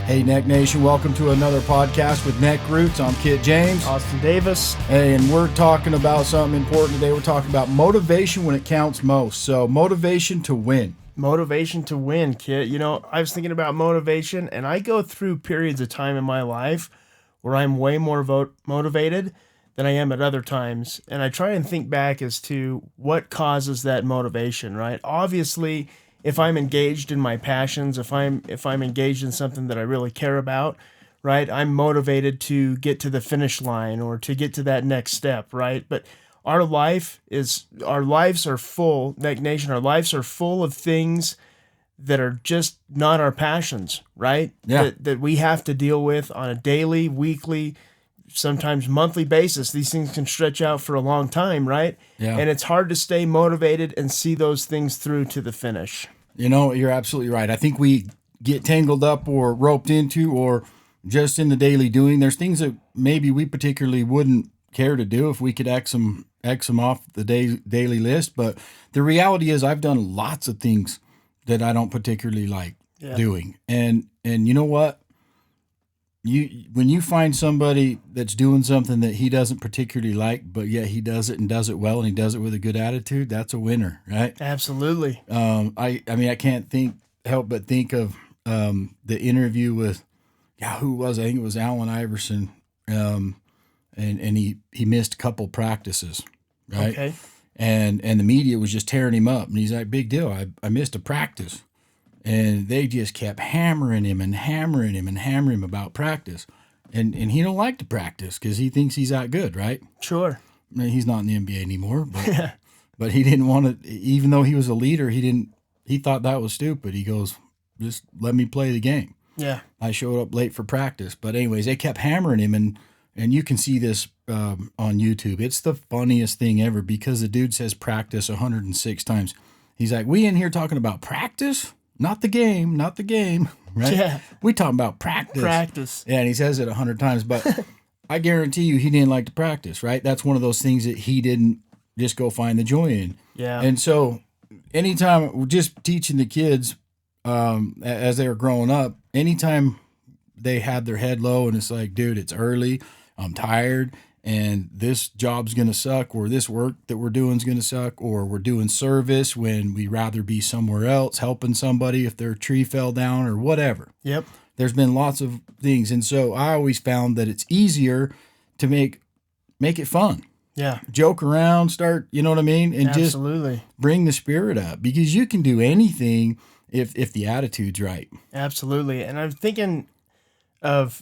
Hey, Neck Nation, welcome to another podcast with NECKROOTS. I'm Kit James. Austin Davis. And we're talking about something important today. We're talking about motivation when it counts most. So motivation to win. Motivation to win, Kit. You know, I was thinking about motivation, and I go through periods of time in my life where I'm way more motivated than I am at other times. And I try and think back as to what causes that motivation, right? Obviously, if I'm engaged in my passions, if I'm engaged in something that I really care about, right, I'm motivated to get to the finish line or to get to that next step, right? But our lives are full, Neck Nation, our lives are full of things that are just not our passions, right? Yeah. That we have to deal with on a daily, weekly, sometimes monthly basis. These things can stretch out for a long time, right? Yeah. And it's hard to stay motivated and see those things through to the finish. You know, you're absolutely right. I think we get tangled up or roped into or just in the daily doing. There's things that maybe we particularly wouldn't care to do if we could X them off the daily list. But the reality is I've done lots of things that I don't particularly like doing. And you know what? When you find somebody that's doing something that he doesn't particularly like, but yet he does it and does it well and he does it with a good attitude, that's a winner, right? Absolutely. I mean, I can't help but think of the interview with, who was it? I think it was Allen Iverson, and he missed a couple practices, right? Okay. And the media was just tearing him up, and he's like, big deal, I missed a practice. And they just kept hammering him about practice. And he don't like to practice because he thinks he's that good, right? Sure. I mean, he's not in the NBA anymore, but he didn't want to, even though he was a leader, he thought that was stupid. He goes, just let me play the game. Yeah. I showed up late for practice. But anyways, they kept hammering him, and you can see this on YouTube. It's the funniest thing ever because the dude says practice 106 times. He's like, we in here talking about practice? Not the game, right? Yeah. We talking about practice. Practice. Yeah, and he says it 100 times, but I guarantee you he didn't like to practice, right? That's one of those things that he didn't just go find the joy in. Yeah. And so anytime we're just teaching the kids as they were growing up, anytime they had their head low and it's like, dude, it's early, I'm tired, and this job's going to suck, or this work that we're doing is going to suck, or we're doing service when we'd rather be somewhere else helping somebody if their tree fell down or whatever. Yep. There's been lots of things. And so I always found that it's easier to make it fun. Yeah. Joke around, start, you know what I mean? And Absolutely. Just bring the spirit up, because you can do anything if the attitude's right. Absolutely. And I'm thinking of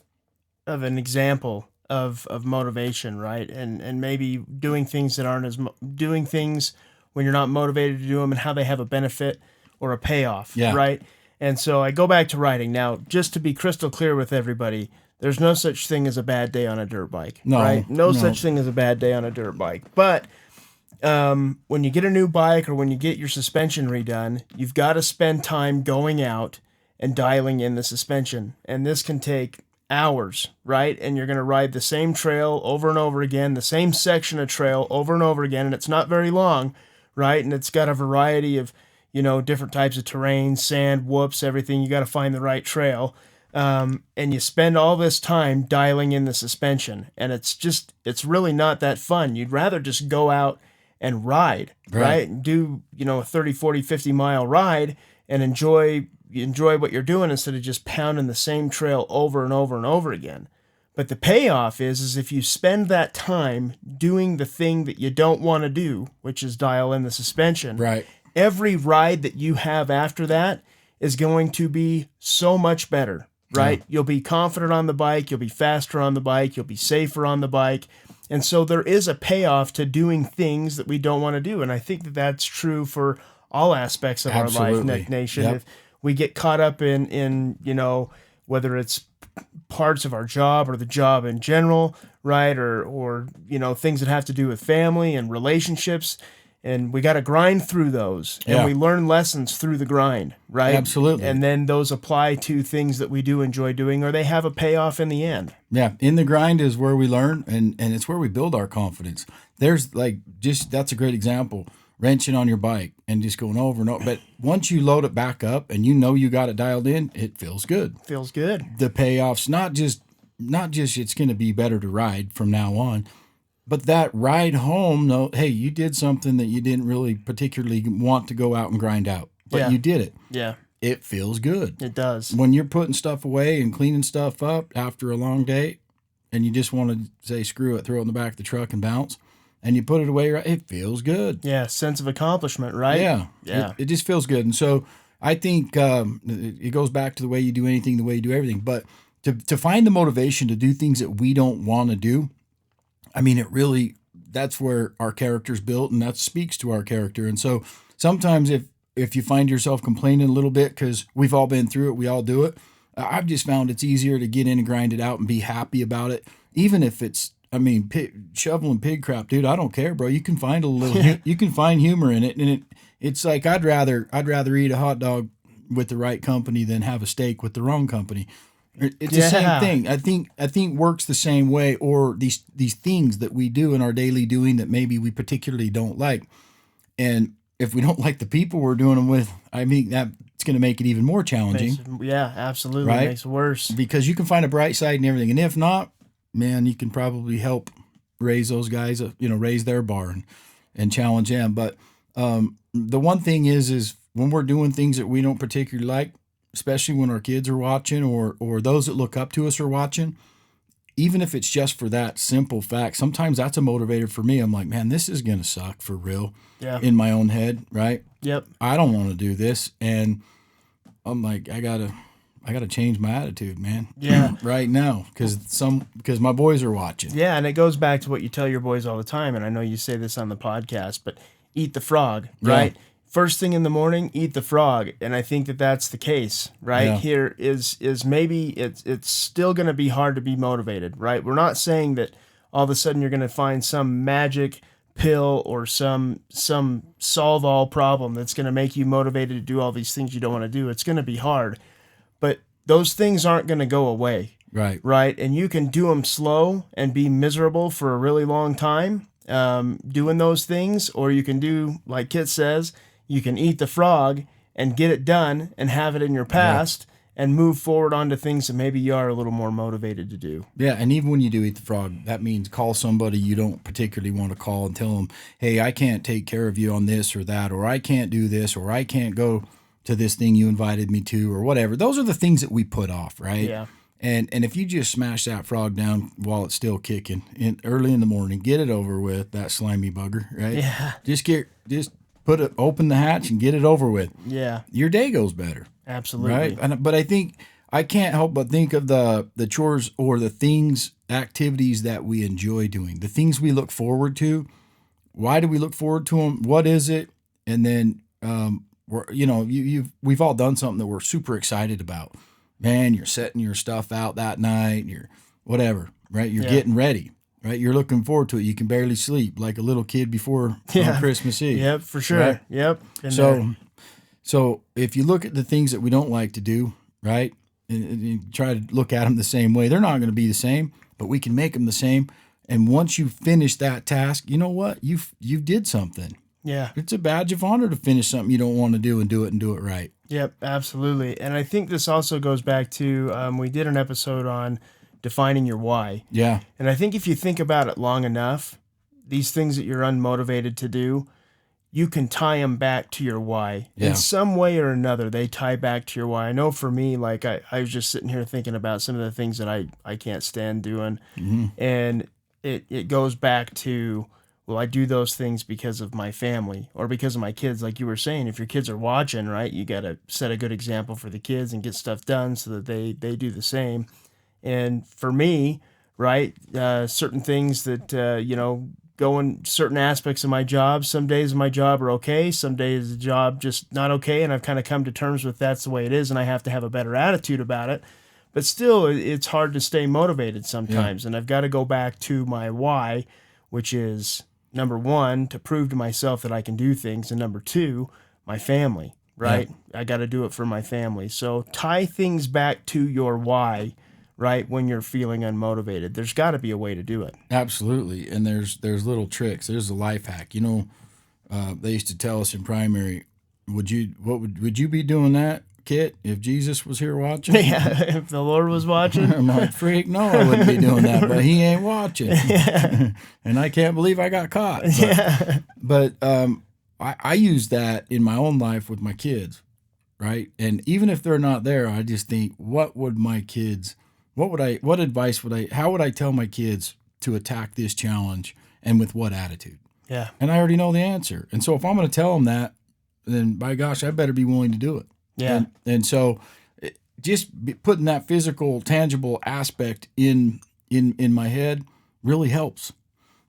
an example of motivation, right? And maybe doing things that aren't doing things when you're not motivated to do them and how they have a benefit or a payoff, right? And so I go back to riding. Now, just to be crystal clear with everybody, there's no such thing as a bad day on a dirt bike, right? No such thing as a bad day on a dirt bike. But when you get a new bike or when you get your suspension redone, you've got to spend time going out and dialing in the suspension. And this can take hours, right? And you're going to ride the same trail over and over again, the same section of trail over and over again, and it's not very long, right? And it's got a variety of, different types of terrain, sand, whoops, everything. You got to find the right trail. And you spend all this time dialing in the suspension, and it's really not that fun. You'd rather just go out and ride, right? And do, a 30, 40, 50 mile ride and enjoy what you're doing instead of just pounding the same trail over and over and over again. But the payoff is if you spend that time doing the thing that you don't want to do, which is dial in the suspension, right? Every Every ride that you have after that is going to be so much better, right? Yeah. You'll be confident on the bike, you'll be faster on the bike, you'll be safer on the bike. And so there is a payoff to doing things that we don't want to do. And I think that that's true for all aspects of our life, Neck Nation. Yep. If we get caught up in whether it's parts of our job or the job in general, right? Or things that have to do with family and relationships, and we got to grind through those, and we learn lessons through the grind, right? Absolutely. And then those apply to things that we do enjoy doing, or they have a payoff in the end. Yeah, in the grind is where we learn, and it's where we build our confidence. There's that's a great example. wrenching on your bike and just going over and over. But once you load it back up and you know you got it dialed in, it feels good. Feels good. The payoff's not just it's going to be better to ride from now on, but that ride home, no, hey, you did something that you didn't really particularly want to go out and grind out, but you did it. Yeah. It feels good. It does. When you're putting stuff away and cleaning stuff up after a long day and you just want to say, screw it, throw it in the back of the truck and bounce, and you put it away, right, it feels good. Yeah, sense of accomplishment, right? Yeah. It just feels good. And so I think it goes back to the way you do anything, the way you do everything. But to find the motivation to do things that we don't want to do, I mean, that's where our character's built, and that speaks to our character. And so sometimes if you find yourself complaining a little bit, because we've all been through it, we all do it, I've just found it's easier to get in and grind it out and be happy about it, even if it's, I mean, shoveling pig crap, dude. I don't care, bro. You can find a little, you can find humor in it, and it's like I'd rather eat a hot dog with the right company than have a steak with the wrong company. It's the same thing. I think works the same way. Or these things that we do in our daily doing that maybe we particularly don't like, and if we don't like the people we're doing them with, I mean that's going to make it even more challenging. Yeah, absolutely. Right? Makes it worse because you can find a bright side and everything, and if not, man, you can probably help raise those guys, raise their bar and challenge them. But the one thing is when we're doing things that we don't particularly like, especially when our kids are watching or those that look up to us are watching, even if it's just for that simple fact, sometimes that's a motivator for me. I'm like, man, this is going to suck for real in my own head, right? Yep. I don't want to do this. And I'm like, I got to change my attitude, man. Yeah. Right now, because my boys are watching. Yeah, and it goes back to what you tell your boys all the time, and I know you say this on the podcast, but eat the frog, right? Yeah. First thing in the morning, eat the frog, and I think that that's the case, right? Yeah. Here is maybe it's still going to be hard to be motivated, right? We're not saying that all of a sudden you're going to find some magic pill or some solve all problem that's going to make you motivated to do all these things you don't want to do. It's going to be hard, but those things aren't going to go away. Right. And you can do them slow and be miserable for a really long time doing those things, or you can do, like Kit says, you can eat the frog and get it done and have it in your past and move forward onto things that maybe you are a little more motivated to do. Yeah, and even when you do eat the frog, that means call somebody you don't particularly want to call and tell them, hey, I can't take care of you on this or that, or I can't do this, or I can't go to this thing you invited me to, or whatever. Those are the things that we put off, right? Yeah. And if you just smash that frog down while it's still kicking early in the morning, get it over with, that slimy bugger, right? Yeah. Just open the hatch and get it over with. Yeah. Your day goes better. Absolutely. Right? But I think I can't help but think of the chores or the things, activities that we enjoy doing, the things we look forward to. Why do we look forward to them? What is it? And then we've all done something that we're super excited about. Man, you're setting your stuff out that night, you're whatever, right? You're getting ready, right? You're looking forward to it. You can barely sleep like a little kid before on Christmas Eve. Yep, for sure. Right? Yep. So if you look at the things that we don't like to do, right, and you try to look at them the same way, they're not going to be the same, but we can make them the same. And once you finish that task, you know what? You did something. Yeah. It's a badge of honor to finish something you don't want to do and do it right. Yep, absolutely. And I think this also goes back to, we did an episode on defining your why. Yeah. And I think if you think about it long enough, these things that you're unmotivated to do, you can tie them back to your why. Yeah. In some way or another, they tie back to your why. I know for me, like I was just sitting here thinking about some of the things that I can't stand doing. Mm-hmm. And it goes back to, well, I do those things because of my family or because of my kids. Like you were saying, if your kids are watching, right, you got to set a good example for the kids and get stuff done so that they do the same. And for me, right, certain things that, go in certain aspects of my job. Some days of my job are okay. Some days the job just not okay. And I've kind of come to terms with that's the way it is. And I have to have a better attitude about it. But still, it's hard to stay motivated sometimes. Yeah. And I've got to go back to my why, which is, number one, to prove to myself that I can do things. And number two, my family, right? Yeah. I got to do it for my family. So tie things back to your why, right? When you're feeling unmotivated, there's got to be a way to do it. Absolutely. And there's little tricks. There's a life hack. They used to tell us in primary, would you be doing that, Kit, if Jesus was here watching? Yeah, if the Lord was watching. I'm like, freak, no, I wouldn't be doing that, but he ain't watching. And I can't believe I got caught. But I use that in my own life with my kids, right? And even if they're not there, I just think, how would I tell my kids to attack this challenge and with what attitude? Yeah. And I already know the answer. And so if I'm going to tell them that, then by gosh, I better be willing to do it. Yeah. And so just putting that physical, tangible aspect in my head really helps.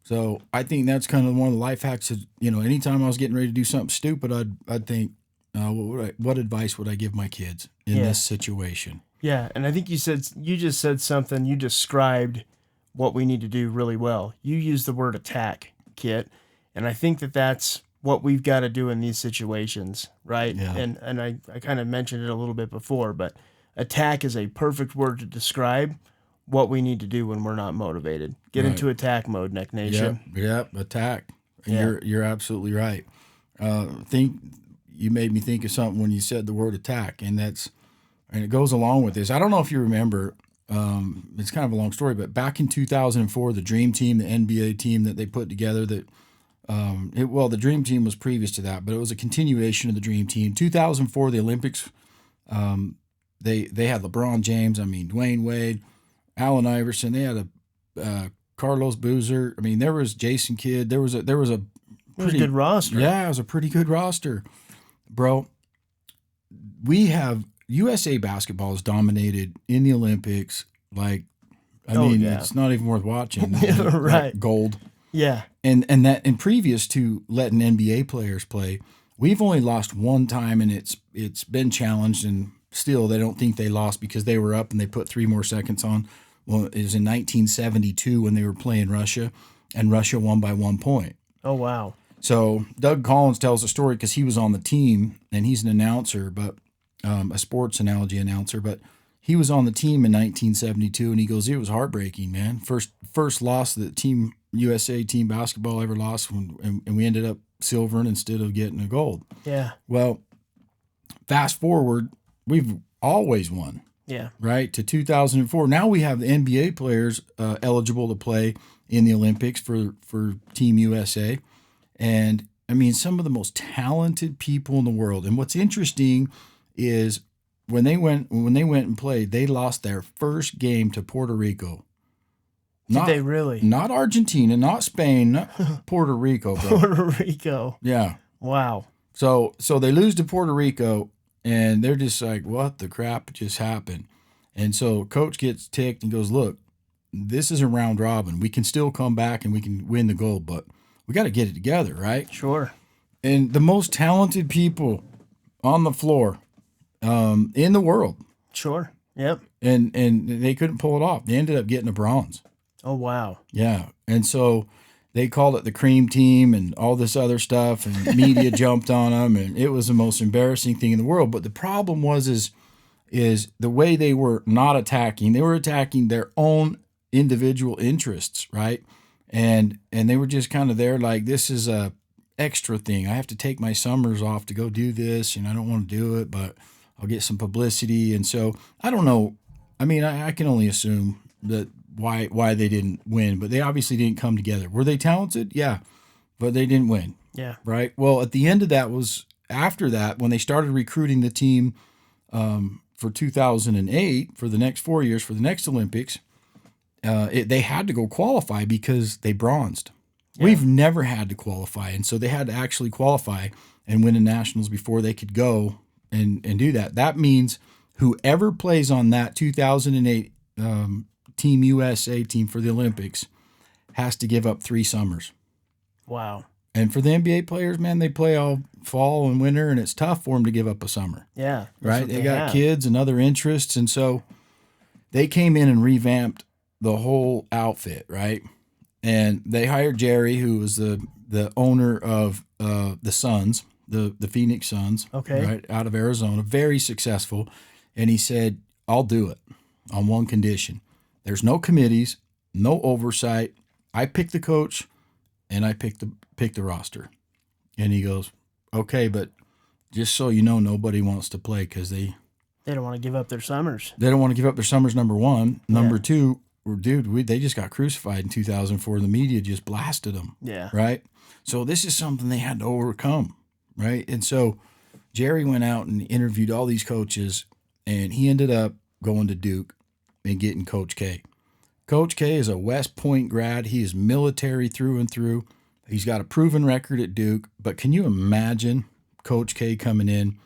So I think that's kind of one of the life hacks. That, anytime I was getting ready to do something stupid, I'd think, what advice would I give my kids in this situation? Yeah, and I think you just said something. You described what we need to do really well. You used the word attack, Kit, and I think that's what we've got to do in these situations, right? Yeah. And I kind of mentioned it a little bit before, but attack is a perfect word to describe what we need to do when we're not motivated. Get into attack mode, Neck Nation. Yep, attack. Yeah. You're absolutely right. You made me think of something when you said the word attack, and it goes along with this. I don't know if you remember, it's kind of a long story, but back in 2004, the Dream Team, the NBA team that they put together, the Dream Team was previous to that, but it was a continuation of the Dream Team. 2004, the Olympics, they had LeBron James, Dwayne Wade, Allen Iverson. They had a Carlos Boozer. There was Jason Kidd. There was a pretty good roster. Yeah, it was a pretty good roster, bro. USA basketball is dominated in the Olympics. It's not even worth watching. Right. Gold. Yeah. And previous to letting NBA players play, we've only lost one time, and it's been challenged, and still they don't think they lost because they were up and they put 3 more seconds on. Well, it was in 1972 when they were playing Russia, and Russia won by 1 point. Oh, wow. So Doug Collins tells a story because he was on the team, and he's an announcer, but a sports analogy announcer, but he was on the team in 1972, and he goes, it was heartbreaking, man. First loss that Team USA team basketball ever lost, and we ended up silvering instead of getting a gold. Yeah. Well, fast forward, we've always won. Yeah. Right, to 2004. Now we have the NBA players eligible to play in the Olympics for Team USA. And, some of the most talented people in the world. And what's interesting is when they went and played, they lost their first game to Puerto Rico. Did they really? Not Argentina, not Spain, not Puerto Rico, bro. Puerto Rico. Yeah. Wow. So they lose to Puerto Rico, and they're just like, what the crap just happened? And so coach gets ticked and goes, look, this is a round robin. We can still come back and we can win the gold, but we got to get it together, right? Sure. And the most talented people on the floor in the world. Sure. Yep. And they couldn't pull it off. They ended up getting a bronze. Oh, wow. Yeah. And so they called it the cream team and all this other stuff, and media jumped on them, and it was the most embarrassing thing in the world. But the problem is the way they were not attacking. They were attacking their own individual interests, right? And they were just kind of there like, this is a extra thing. I have to take my summers off to go do this, and I don't want to do it, but I'll get some publicity. And so I don't know. I can only assume that why they didn't win, but they obviously didn't come together. Were they talented? Yeah, but they didn't win. Yeah. Right. Well, at the end of that was after that, when they started recruiting the team for 2008, for the next 4 years, for the next Olympics, they had to go qualify because they bronzed. Yeah. We've never had to qualify, and so they had to actually qualify and win the nationals before they could go and do that. That means whoever plays on that 2008 Team USA team for the Olympics has to give up 3 summers. Wow. And for the NBA players, man, they play all fall and winter, and it's tough for them to give up a summer. Yeah. Right? They got kids and other interests, and so they came in and revamped the whole outfit, right? And they hired Jerry, who was the owner of the Suns, the Phoenix Suns, okay, right, out of Arizona, very successful. And he said, I'll do it on one condition. There's no committees, no oversight. I pick the coach, and I pick the roster. And he goes, okay, but just so you know, nobody wants to play because They don't want to give up their summers. they don't want to give up their summers, number one. Number Yeah. two, dude, they just got crucified in 2004. The media just blasted them, Yeah. right? So this is something they had to overcome, right? And so Jerry went out and interviewed all these coaches, and he ended up going to Duke and getting Coach K. Coach K is a West Point grad. He is military through and through. He's got a proven record at Duke. But can you imagine Coach K coming in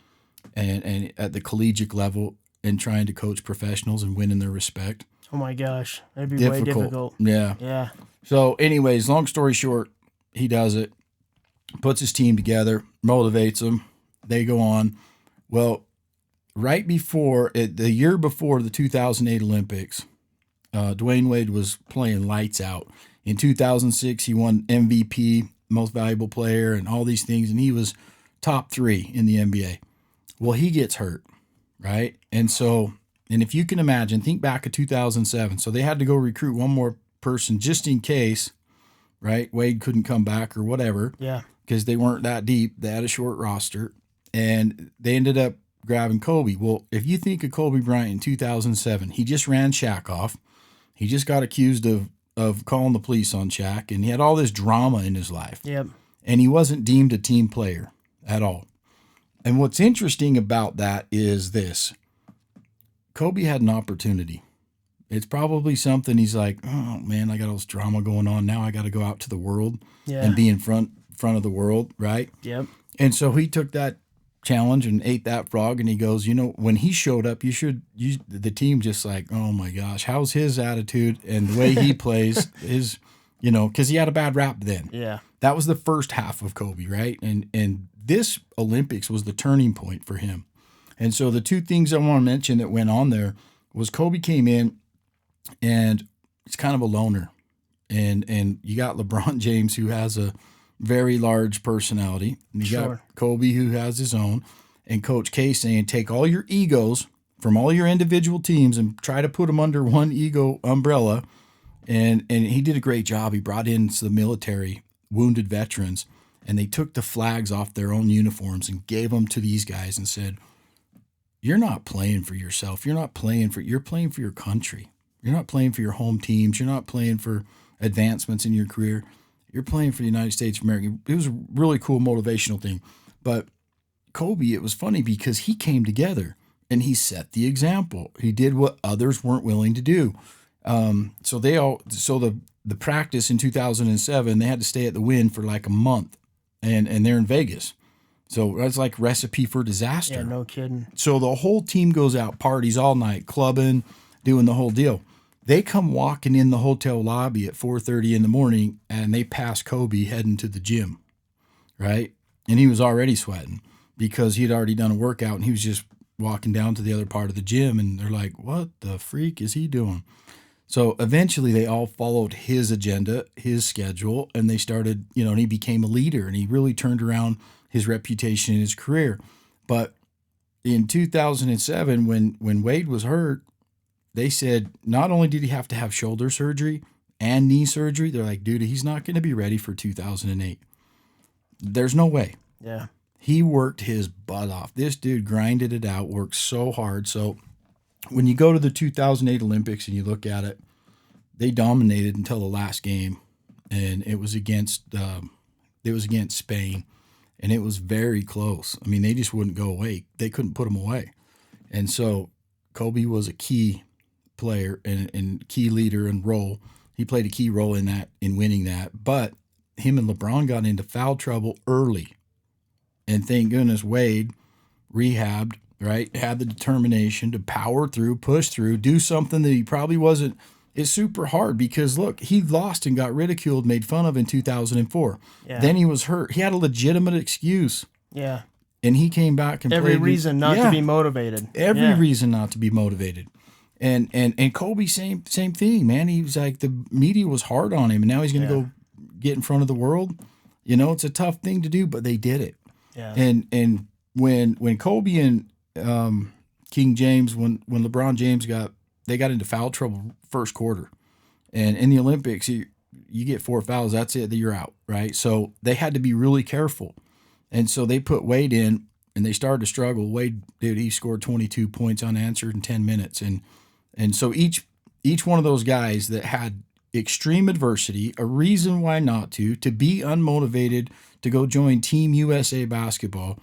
and at the collegiate level and trying to coach professionals and winning their respect? Oh my gosh, that'd be way difficult. Yeah. Yeah. So, anyways, long story short, he does it, puts his team together, motivates them. They go on. Well, right before the year before the 2008 Olympics, Dwayne Wade was playing lights out. In 2006, he won MVP, most valuable player, and all these things, and he was top 3 in the NBA. Well, he gets hurt, right? And if you can imagine, think back of 2007. So they had to go recruit one more person just in case, right? Wade couldn't come back or whatever. Yeah. Because they weren't that deep. They had a short roster. And they ended up grabbing Kobe. Well, if you think of Kobe Bryant in 2007, he just ran Shaq off. He just got accused of calling the police on Shaq, and he had all this drama in his life. Yep. And he wasn't deemed a team player at all. And what's interesting about that is this. Kobe had an opportunity. It's probably something he's like, oh, man, I got all this drama going on. Now I got to go out to the world and be in front of the world, right? Yep. And so he took that challenge and ate that frog, and he goes, when he showed up, the team just like, oh my gosh, how's his attitude and the way he plays is, because he had a bad rap then. Yeah. That was the first half of Kobe, right? And this Olympics was the turning point for him. And so the two things I want to mention that went on there was Kobe came in, and he's kind of a loner, and you got LeBron James, who has a very large personality. And you got Kobe, who has his own, and Coach K saying, take all your egos from all your individual teams and try to put them under one ego umbrella. And he did a great job. He brought in the military, wounded veterans, and they took the flags off their own uniforms and gave them to these guys and said, you're not playing for yourself. You're playing for your country. You're not playing for your home teams. You're not playing for advancements in your career. You're playing for the United States of America. It was a really cool motivational thing. But Kobe, it was funny because he came together and he set the example. He did what others weren't willing to do. So the practice in 2007, they had to stay at the Wynn for like a month, and they're in Vegas. So that's like recipe for disaster. Yeah, no kidding. So the whole team goes out, parties all night, clubbing, doing the whole deal. They come walking in the hotel lobby at 4:30 in the morning, and they pass Kobe heading to the gym, right? And he was already sweating because he'd already done a workout, and he was just walking down to the other part of the gym, and they're like, what the freak is he doing? So eventually they all followed his agenda, his schedule, and they started, and he became a leader, and he really turned around his reputation in his career. But in 2007, when Wade was hurt, they said not only did he have to have shoulder surgery and knee surgery, they're like, dude, he's not going to be ready for 2008. There's no way. Yeah. He worked his butt off. This dude grinded it out, worked so hard. So when you go to the 2008 Olympics and you look at it, they dominated until the last game, and it was against Spain, and it was very close. I mean, they just wouldn't go away. They couldn't put them away. And so Kobe was a key player and key leader and role. He played a key role in winning that. But him and LeBron got into foul trouble early. And thank goodness Wade rehabbed, right? Had the determination to power through, push through, do something that he probably wasn't. It's super hard because, look, he lost and got ridiculed, made fun of in 2004. Yeah. Then he was hurt. He had a legitimate excuse. Yeah. And he came back and Every played. reason not to be motivated. Every reason not to be motivated. And Kobe, same thing, man. He was like, the media was hard on him, and now he's going to go get in front of the world. It's a tough thing to do, but they did it. Yeah. And when Kobe and King James, when LeBron James got into foul trouble first quarter, and in the Olympics you get 4 fouls, that's it, you're out, right? So they had to be really careful. And so they put Wade in, and they started to struggle. Wade, dude, he scored 22 points unanswered in 10 minutes. And so each one of those guys that had extreme adversity, a reason why not to be unmotivated, to go join Team USA basketball,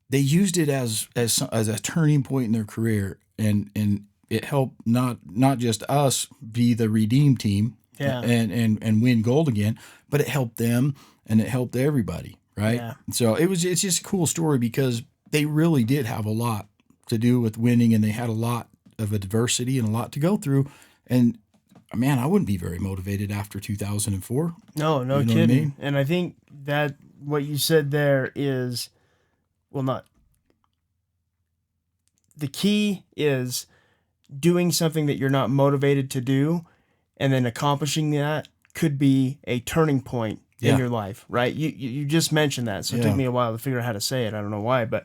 they used it as a turning point in their career, and it helped not just us be the redeemed team, and win gold again, but it helped them and it helped everybody, right? Yeah. So it's just a cool story because they really did have a lot to do with winning, and they had a lot of adversity and a lot to go through. And man, I wouldn't be very motivated after 2004. No You know kidding. what I mean? And I think that what you said there is, well, not the key is doing something that you're not motivated to do, and then accomplishing that could be a turning point in your life, right? You just mentioned that, so it took me a while to figure out how to say it. I don't know why, but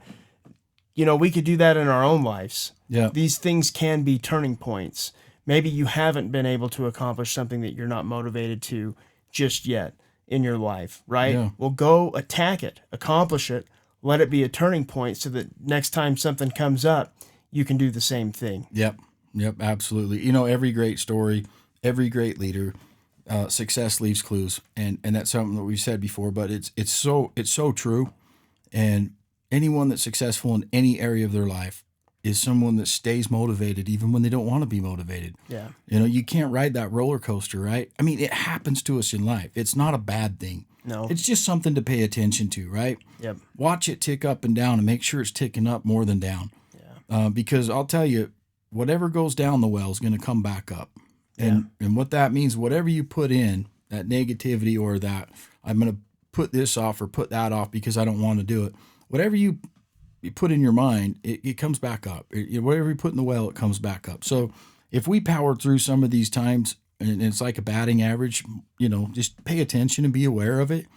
we could do that in our own lives. Yeah. These things can be turning points. Maybe you haven't been able to accomplish something that you're not motivated to just yet in your life, right? Yeah. Well, go attack it, accomplish it, let it be a turning point so that next time something comes up, you can do the same thing. Yep, absolutely. Every great story, every great leader, success leaves clues, and that's something that we've said before, but it's so true. And anyone that's successful in any area of their life is someone that stays motivated even when they don't want to be motivated. Yeah. You can't ride that roller coaster, right? I mean, it happens to us in life. It's not a bad thing. No. It's just something to pay attention to, right? Yep. Watch it tick up and down and make sure it's ticking up more than down. Yeah. Because I'll tell you, whatever goes down the well is going to come back up. And what that means, whatever you put in, that negativity or that I'm going to put this off or put that off because I don't want to do it, whatever you put in your mind, it comes back up. Whatever you put in the well, it comes back up. So if we power through some of these times, and it's like a batting average, just pay attention and be aware of it,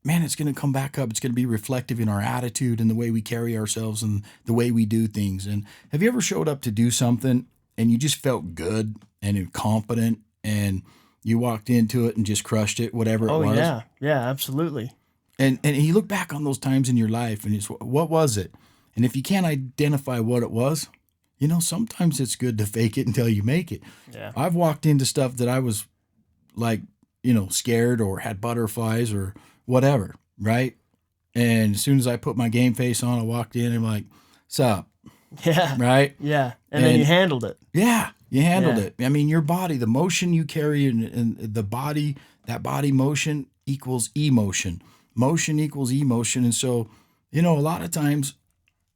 man, it's going to come back up. It's going to be reflective in our attitude and the way we carry ourselves and the way we do things. And have you ever showed up to do something and you just felt good and confident and you walked into it and just crushed it, whatever it was? Oh, yeah, absolutely. And you look back on those times in your life and it's, what was it? And if you can't identify what it was, sometimes it's good to fake it until you make it. Yeah. I've walked into stuff that I was like, scared or had butterflies or whatever, right? And as soon as I put my game face on, I walked in and I'm like, sup? Yeah. Right? Yeah. And then you handled it. Yeah. You handled it. I mean, your body, the motion you carry in the body, that body motion equals emotion. Motion equals emotion. And so, a lot of times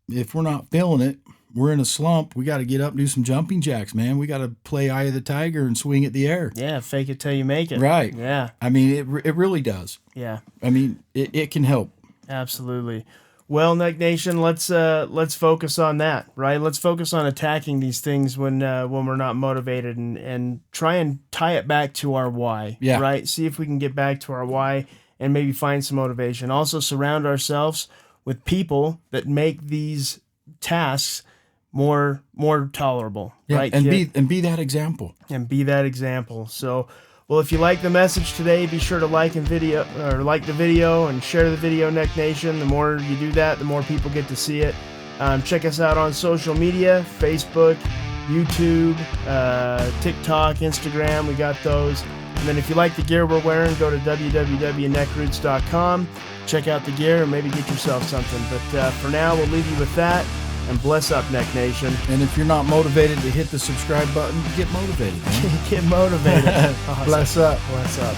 if we're not feeling it, we're in a slump, we got to get up and do some jumping jacks, man. We got to play Eye of the Tiger and swing at the air. Yeah, fake it till you make it. Right. Yeah. I mean, it really does. Yeah. I mean, it can help. Absolutely. Well, Neck Nation, let's focus on that, right? Let's focus on attacking these things when we're not motivated and try and tie it back to our why, right? See if we can get back to our why and maybe find some motivation. Also, surround ourselves with people that make these tasks more tolerable, right? And be that example. And be that example. So, well, if you like the message today, be sure to like the video and share the video, Neck Nation. The more you do that, the more people get to see it. Check us out on social media, Facebook, YouTube, TikTok, Instagram. We got those. And then if you like the gear we're wearing, go to www.neckroots.com. Check out the gear and maybe get yourself something. But for now, we'll leave you with that. And bless up, Neck Nation. And if you're not motivated to hit the subscribe button, get motivated, man. Get motivated. Awesome. Bless up. Bless up.